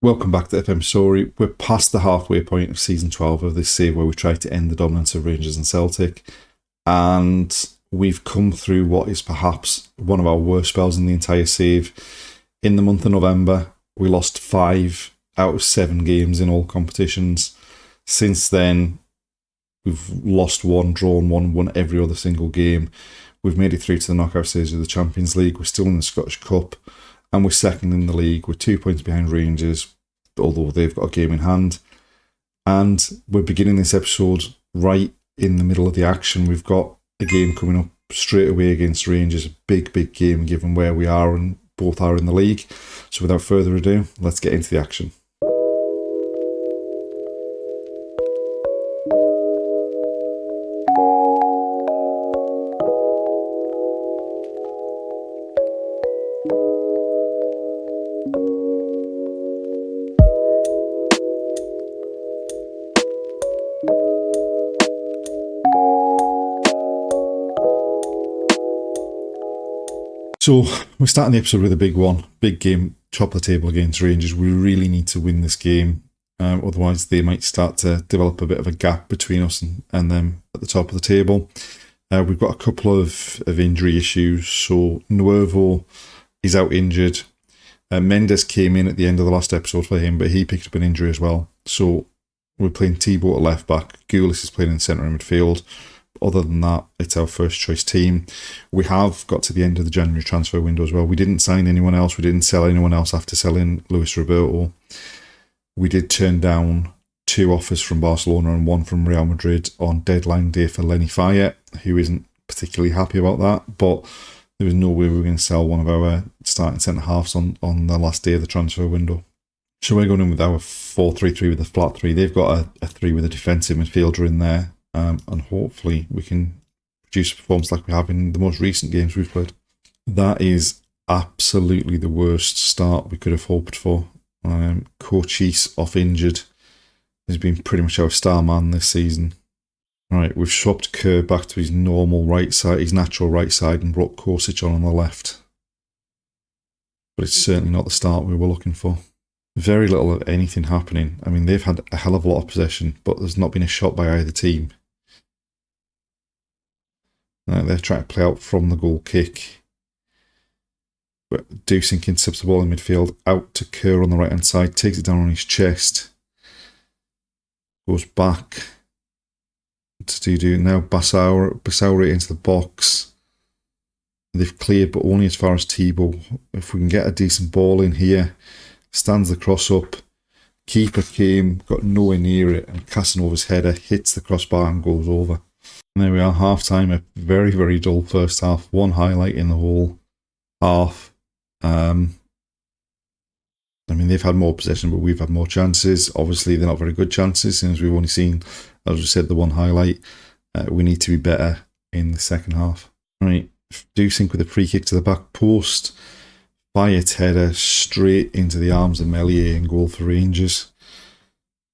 Welcome back to FM Storey. We're past the halfway point of season 12 of this save where we tried to end the dominance of Rangers and Celtic, and we've come through what is perhaps one of our worst spells in the entire save. In the month of November, we lost 5 out of 7 games in all competitions. Since then, we've lost 1, drawn 1, won every other single game. We've made it through to the knockout stage of the Champions League. We're still in the Scottish Cup. And we're second in the league. We're 2 points behind Rangers, although they've got a game in hand. And we're beginning this episode right in the middle of the action. We've got a game coming up straight away against Rangers. A big, big game given where we are and both are in the league. So without further ado, let's get into the action. So we're starting the episode with a big one, big game, top of the table against Rangers. We really need to win this game, otherwise they might start to develop a bit of a gap between us and them at the top of the table. We've got a couple of injury issues. So Nuevo is out injured. Mendes came in at the end of the last episode for him, but he picked up an injury as well. So we're playing Thibaut at left back. Goulis is playing in centre and midfield. Other than that, it's our first choice team. We have got to the end of the January transfer window as well. We didn't sign anyone else. We didn't sell anyone else after selling Luis Roberto. We did turn down 2 offers from Barcelona and 1 from Real Madrid on deadline day for Lenny Fayet, who isn't particularly happy about that. But there was no way we were going to sell one of our starting centre-halves on the last day of the transfer window. So we're going in with our 4-3-3 with a flat 3. They've got a 3 with a defensive midfielder in there. And hopefully we can produce a performance like we have in the most recent games we've played. That is absolutely the worst start we could have hoped for. Cochise off injured. He's been pretty much our star man this season. Right, we've swapped Kerr back to his normal right side, his natural right side, and brought Kosic on the left. But it's certainly not the start we were looking for. Very little of anything happening. I mean, they've had a hell of a lot of possession, but there's not been a shot by either team. They're trying to play out from the goal kick. But Dusink intercepts the ball in midfield, out to Kerr on the right-hand side, takes it down on his chest. Goes back to do now Basauri into the box. They've cleared, but only as far as Thibaut. If we can get a decent ball in here, stands the cross up. Keeper came, got nowhere near it, and Casanova's header hits the crossbar and goes over. And there we are, half time. A very, very dull first half. One highlight in the whole half. I mean, they've had more possession, but we've had more chances. Obviously, they're not very good chances, since we've only seen, as we said, the one highlight. We need to be better in the second half. Right, Dusink with a free kick to the back post. Fayet's header straight into the arms of Meslier and goal for Rangers.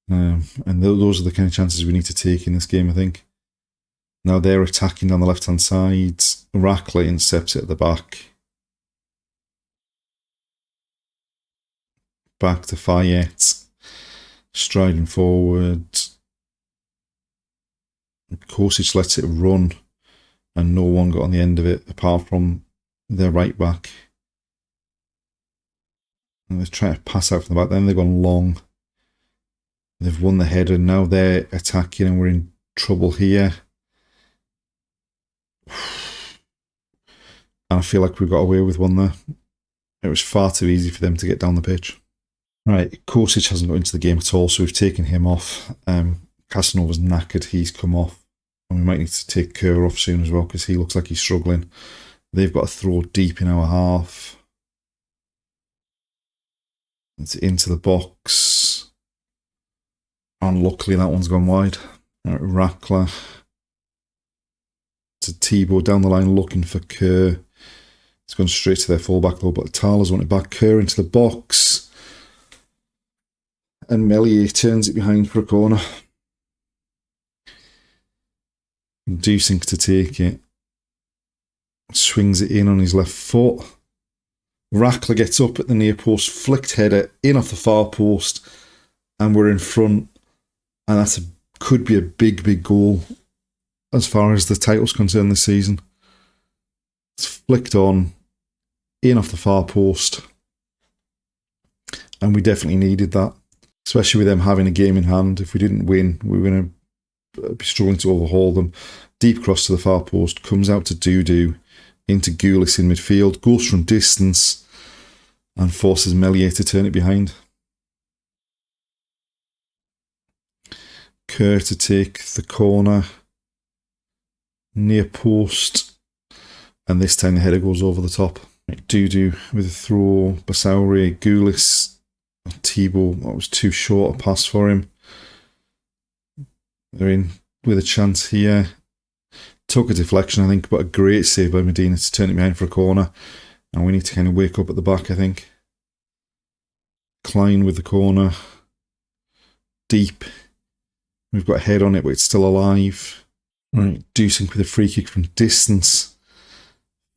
And those are the kind of chances we need to take in this game, I think. Now they're attacking down the left-hand side. Rackler intercepts it at the back. Back to Fayet. Striding forward. Kosic lets it run. And no one got on the end of it apart from their right back. And they're trying to pass out from the back. Then they've gone long. They've won the header. Now they're attacking and we're in trouble here. And I feel like we got away with one there. It was far too easy for them to get down the pitch. Right, Kosic hasn't got into the game at all, so we've taken him off. Casanova's knackered, he's come off. And we might need to take Kerr off soon as well, because he looks like he's struggling. They've got to throw deep in our half. It's into the box. Unluckily, that one's gone wide. Right, Rackler. To Thibaut down the line looking for Kerr. It's gone straight to their fullback though, but Thaler's won it back. Kerr into the box. And Meslier turns it behind for a corner. Dusink to take it. Swings it in on his left foot. Rackler gets up at the near post, flicked header in off the far post, and we're in front. And that could be a big, big goal as far as the title's concerned this season. It's flicked on, in off the far post. And we definitely needed that, especially with them having a game in hand. If we didn't win, we were going to be struggling to overhaul them. Deep cross to the far post, comes out to Dudu, into Goulis in midfield, goes from distance, and forces Meslier to turn it behind. Kerr to take the corner, near post, and this time the header goes over the top. Dudu with a throw, Basauri, Goulis, Thibault, that was too short a pass for him. They're in with a chance here. Took a deflection, I think, but a great save by Medina to turn it behind for a corner. And we need to kind of wake up at the back, I think. Klein with the corner. Deep. We've got a head on it, but it's still alive. Right, Dusink with a free kick from distance.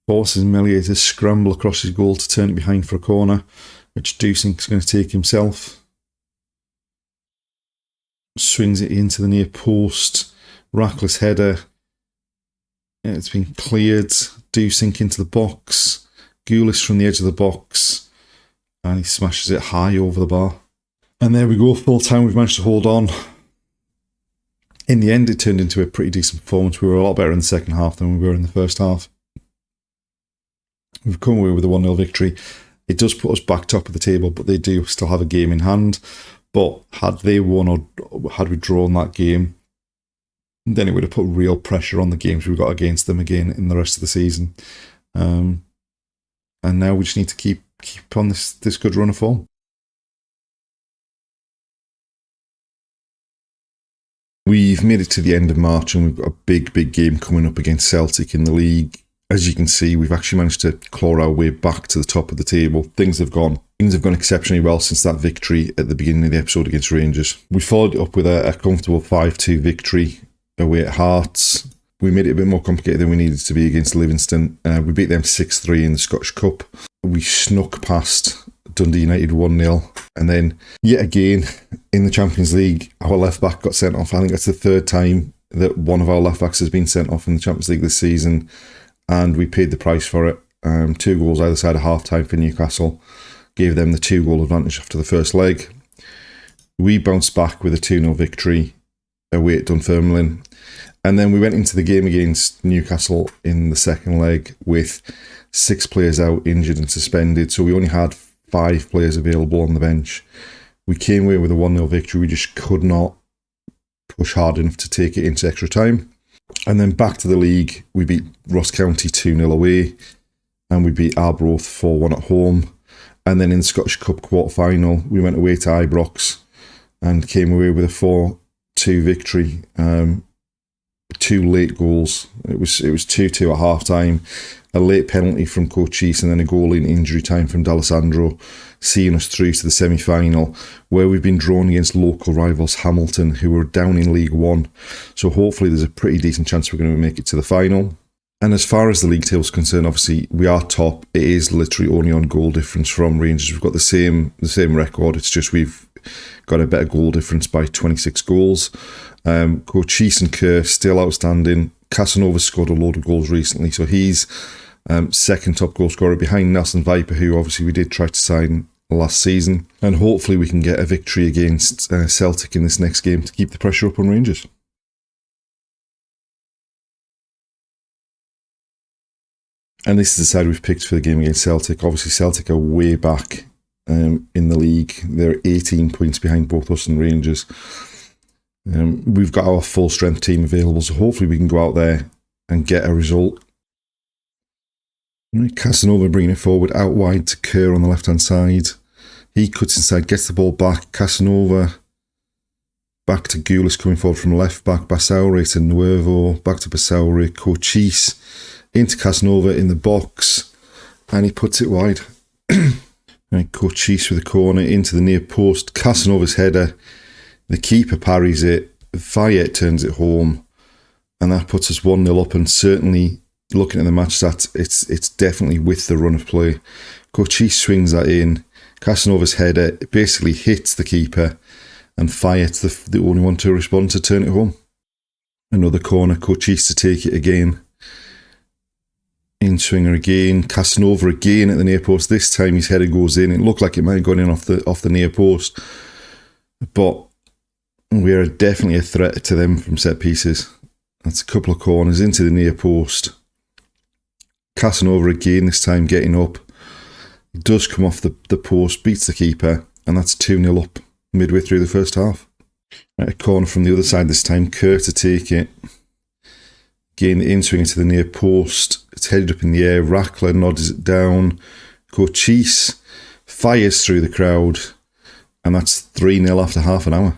Forces Meslier to scramble across his goal to turn it behind for a corner, which Dusink's going to take himself. Swings it into the near post. Rackler's header. It's been cleared. Dusink into the box. Goulis from the edge of the box. And he smashes it high over the bar. And there we go, full time. We've managed to hold on. In the end, it turned into a pretty decent performance. We were a lot better in the second half than we were in the first half. We've come away with a 1-0 victory. It does put us back top of the table, but they do still have a game in hand. But had they won or had we drawn that game, then it would have put real pressure on the games we've got against them again in the rest of the season. And now we just need to keep on this good run of form. We've made it to the end of March and we've got a big game coming up against Celtic in the league. As you can see, we've actually managed to claw our way back to the top of the table. Things have gone exceptionally well since that victory at the beginning of the episode against Rangers. We followed it up with a comfortable 5-2 victory away at Hearts. We made it a bit more complicated than we needed to be against Livingston. We beat them 6-3 in the Scottish Cup. We snuck past Dundee United 1-0. And then, yet again, in the Champions League, our left-back got sent off. I think that's the third time that one of our left-backs has been sent off in the Champions League this season. And we paid the price for it. 2 goals either side of half-time for Newcastle. Gave them the 2-goal advantage after the first leg. We bounced back with a 2-0 victory away at Dunfermline. And then we went into the game against Newcastle in the second leg with 6 players out, injured and suspended. So we only had 5 players available on the bench. We came away with a 1-0 victory. We just could not push hard enough to take it into extra time. And then back to the league, we beat Ross County 2-0 away. And we beat Arbroath 4-1 at home. And then in the Scottish Cup quarter-final, we went away to Ibrox and came away with a 4-2 victory. 2 late goals. It was 2-2 at half-time. A late penalty from Cochise and then a goal in injury time from D'Alessandro, seeing us through to the semi-final, where we've been drawn against local rivals Hamilton, who are down in League One. So hopefully there's a pretty decent chance we're going to make it to the final. And as far as the league table is concerned, obviously we are top. It is literally only on goal difference from Rangers. We've got the same record. It's just we've got a better goal difference by 26 goals. Cochise and Kerr still outstanding. Casanova scored a load of goals recently, so he's second top goal scorer behind Nelson Viper, who obviously we did try to sign last season. And hopefully we can get a victory against Celtic in this next game to keep the pressure up on Rangers. And this is the side we've picked for the game against Celtic. Obviously, Celtic are way back in the league. They're 18 points behind both us and Rangers. We've got our full strength team available, so hopefully we can go out there and get a result. Casanova bringing it forward, out wide to Kerr on the left-hand side. He cuts inside, gets the ball back. Casanova back to Goulis coming forward from left back. Basauri to Nuevo, back to Basauri. Cochise into Casanova in the box, and he puts it wide. Right, Cochise with the corner into the near post. Casanova's header. The keeper parries it. Fayette turns it home, and that puts us 1-0 up, and certainly looking at the match stats, it's definitely with the run of play. Cochise swings that in. Casanova's header basically hits the keeper, and Fayet's the only one to respond to turn it home. Another corner, Cochise to take it again. In swinger again, Casanova again at the near post. This time his header goes in. It looked like it might have gone in off the near post, but we are definitely a threat to them from set pieces. That's a couple of corners into the near post. Casanova again, this time getting up. Does come off the post, beats the keeper, and that's 2-0 up midway through the first half. Right, a corner from the other side this time, Kerr to take it. Again, the in-swinger to the near post. It's headed up in the air. Rackler nods it down. Cochise fires through the crowd, and that's 3-0 after half an hour.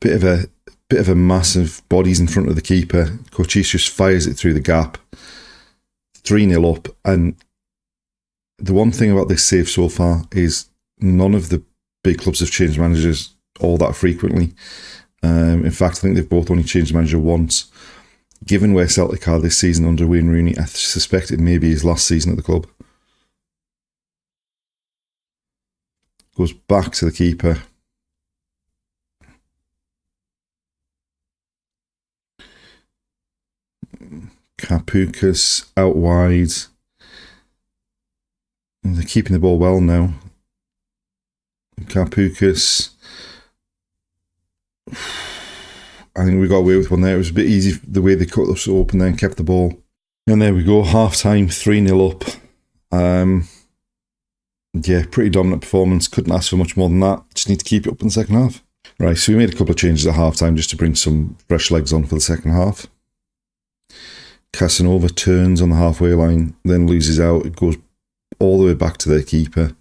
Bit of a massive bodies in front of the keeper. Cochise just fires it through the gap. 3-0 up, and the one thing about this save so far is none of the big clubs have changed managers all that frequently. In fact, I think they've both only changed manager once. Given where Celtic are this season under Wayne Rooney, I suspect it may be his last season at the club. Goes back to the keeper. Kapukas out wide. And they're keeping the ball well now. Kapukas. I think we got away with one there. It was a bit easy the way they cut us open there and kept the ball. And there we go, half time, 3-0 up. Yeah, pretty dominant performance. Couldn't ask for much more than that. Just need to keep it up in the second half. Right, so we made a couple of changes at half time just to bring some fresh legs on for the second half. Casanova turns on the halfway line, then loses out. It goes all the way back to their keeper.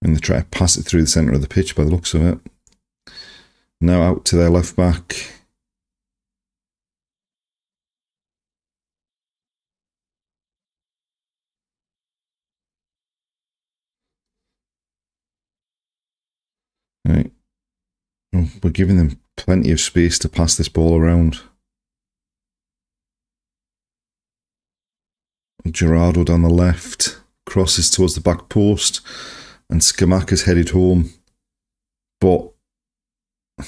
And they try to pass it through the centre of the pitch by the looks of it. Now out to their left back. Right. We're giving them plenty of space to pass this ball around. Gerardo down the left, crosses towards the back post, and Skamaka's headed home. But,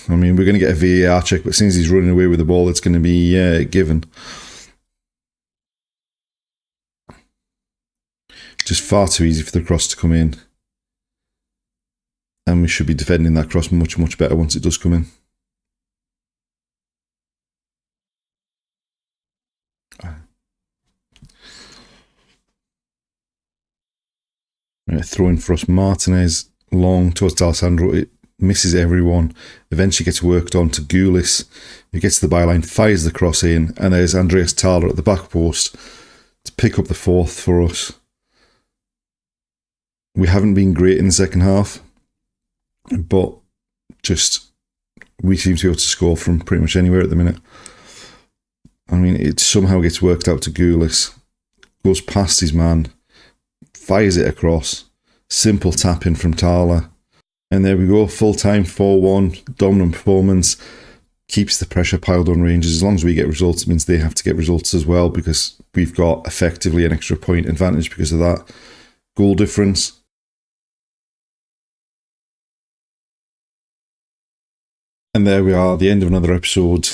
I mean, we're going to get a VAR check, but since he's running away with the ball, it's going to be given. Just far too easy for the cross to come in. And we should be defending that cross much, much better once it does come in. Right, throwing for us, Martinez, long towards D'Alessandro. It misses everyone. Eventually gets worked on to Goulis. He gets to the byline, fires the cross in, and there's Andreas Thaler at the back post to pick up the fourth for us. We haven't been great in the second half, but just we seem to be able to score from pretty much anywhere at the minute. I mean, it somehow gets worked out to Goulis, goes past his man, fires it across, simple tap in from Thaler, and there we go, full time, 4-1, dominant performance, keeps the pressure piled on Rangers. As long as we get results, it means they have to get results as well, because we've got effectively an extra point advantage because of that goal difference. And there we are, the end of another episode.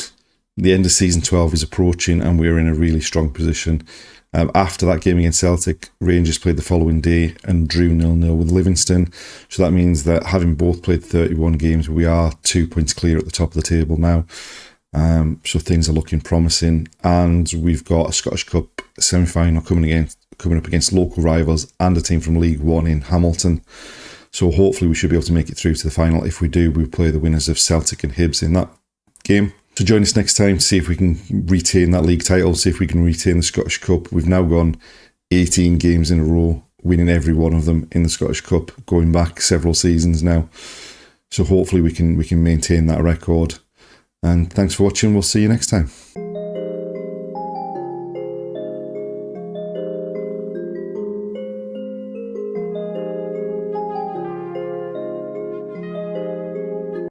The end of season 12 is approaching, and we're in a really strong position. After that game against Celtic, Rangers played the following day and drew 0-0 with Livingston. So that means that having both played 31 games, we are 2 points clear at the top of the table now. So things are looking promising. And we've got a Scottish Cup semi-final coming up against local rivals and a team from League One in Hamilton. So hopefully we should be able to make it through to the final. If we do, we play the winners of Celtic and Hibs in that game. So join us next time to see if we can retain that league title, see if we can retain the Scottish Cup. We've now gone 18 games in a row, winning every one of them in the Scottish Cup, going back several seasons now. So hopefully we can maintain that record. And thanks for watching. We'll see you next time.